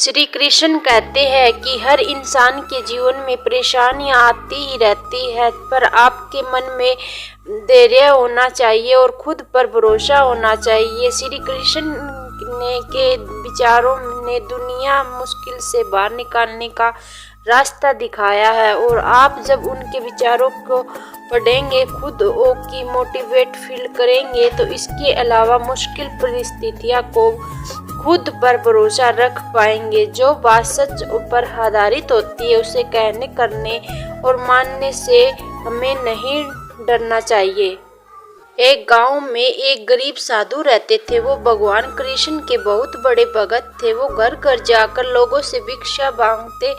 श्री कृष्ण कहते हैं कि हर इंसान के जीवन में परेशानियां आती ही रहती है, पर आपके मन में धैर्य होना चाहिए और खुद पर भरोसा होना चाहिए। श्री कृष्ण ने के विचारों ने दुनिया मुश्किल से बाहर निकालने का रास्ता दिखाया है, और आप जब उनके विचारों को पढ़ेंगे, खुद की मोटिवेट फील करेंगे, तो इसके अलावा मुश्किल परिस्थितियों को खुद पर भरोसा रख पाएंगे। जो बात सच पर आधारित होती है उसे कहने, करने और मानने से हमें नहीं डरना चाहिए। एक गांव में एक गरीब साधु रहते थे। वो भगवान कृष्ण के बहुत बड़े भगत थे। वो घर घर जाकर लोगों से भिक्षा मांगते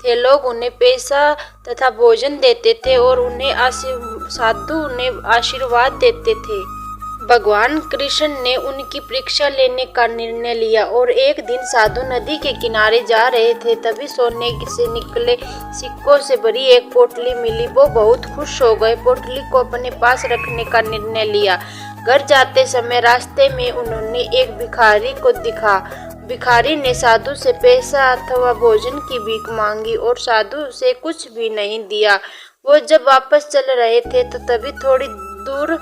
थे। लोग उन्हें पैसा तथा भोजन देते थे और साधु उन्हें आशीर्वाद देते थे। भगवान कृष्ण ने उनकी परीक्षा लेने का निर्णय लिया, और एक दिन साधु नदी के किनारे जा रहे थे। तभी सोने से निकले सिक्कों से भरी एक पोटली मिली। वो बहुत खुश हो गए। पोटली को अपने पास रखने का निर्णय लिया। घर जाते समय रास्ते में उन्होंने एक भिखारी को दिखा। भिखारी ने साधु से पैसा अथवा भोजन की भीख मांगी और साधु से कुछ भी नहीं दिया। वो जब वापस चल रहे थे तो तभी थोड़ी दूर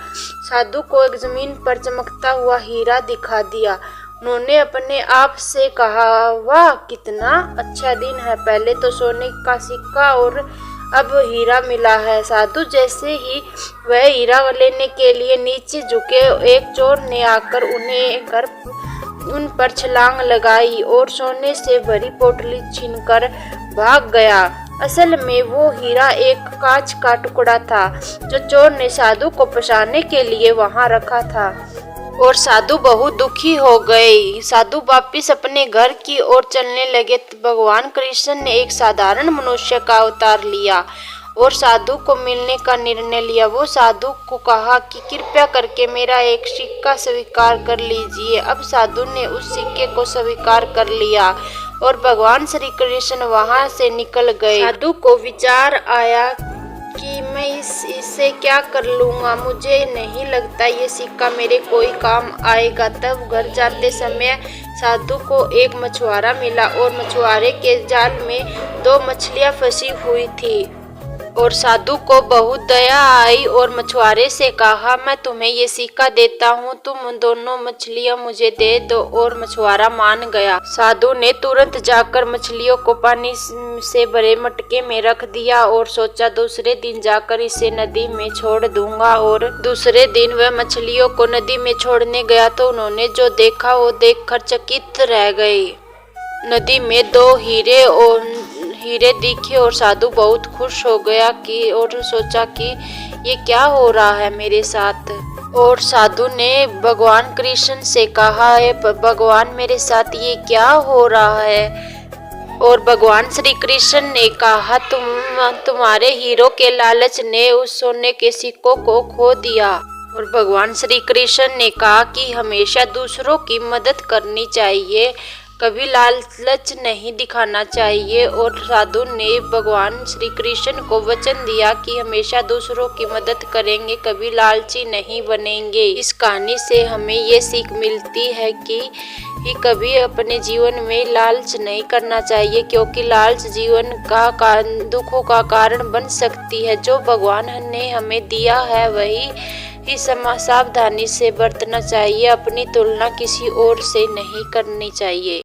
साधु को एक जमीन पर चमकता हुआ हीरा दिखा दिया। उन्होंने अपने आप से कहा, वाह कितना अच्छा दिन है, पहले तो सोने का सिक्का और अब हीरा मिला है। साधु जैसे ही वह हीरा लेने के लिए नीचे झुके, एक चोर ने आकर उन पर छलांग लगाई और सोने से भरी पोटली छीनकर भाग गया। असल में वो हीरा एक कांच का टुकड़ा था जो चोर ने साधु को फंसाने के लिए वहां रखा था, और साधु बहुत दुखी हो गए। साधु वापिस अपने घर की ओर चलने लगे। भगवान कृष्ण ने एक साधारण मनुष्य का अवतार लिया और साधु को मिलने का निर्णय लिया। वो साधु को कहा कि कृपया करके मेरा एक सिक्का स्वीकार कर लीजिए। अब साधु ने उस सिक्के को स्वीकार कर लिया और भगवान श्री कृष्ण वहां से निकल गए। साधु को विचार आया कि मैं इससे क्या कर लूँगा, मुझे नहीं लगता ये सिक्का मेरे कोई काम आएगा। तब घर जाते समय साधु को एक मछुआरा मिला और मछुआरे के जाल में 2 मछलियाँ फंसी हुई थी, और साधु को बहुत दया आई और मछुआरे से कहा, मैं तुम्हें ये सिक्का देता हूँ, तुम दोनों मछलियाँ मुझे दे दो। और मछुआरा मान गया। साधु ने तुरंत जाकर मछलियों को पानी से भरे मटके में रख दिया और सोचा दूसरे दिन जाकर इसे नदी में छोड़ दूंगा। और दूसरे दिन वह मछलियों को नदी में छोड़ने गया तो उन्होंने जो देखा वो देखकर चकित रह गए। नदी में 2 हीरे दिखे और साधु बहुत खुश हो गया और सोचा कि ये क्या हो रहा है मेरे साथ। और साधु ने भगवान कृष्ण से कहा, है भगवान मेरे साथ ये क्या हो रहा है। और भगवान श्री कृष्ण ने कहा, तुम्हारे हीरो के लालच ने उस सोने के सिक्कों को खो दिया। और भगवान श्री कृष्ण ने कहा कि हमेशा दूसरों की मदद करनी चाहिए, कभी लालच नहीं दिखाना चाहिए। और साधु ने भगवान श्री कृष्ण को वचन दिया कि हमेशा दूसरों की मदद करेंगे, कभी लालची नहीं बनेंगे। इस कहानी से हमें ये सीख मिलती है कि कभी अपने जीवन में लालच नहीं करना चाहिए, क्योंकि लालच जीवन का दुखों का कारण बन सकती है। जो भगवान ने हमें दिया है वही सावधानी से बरतना चाहिए। अपनी तुलना किसी और से नहीं करनी चाहिए।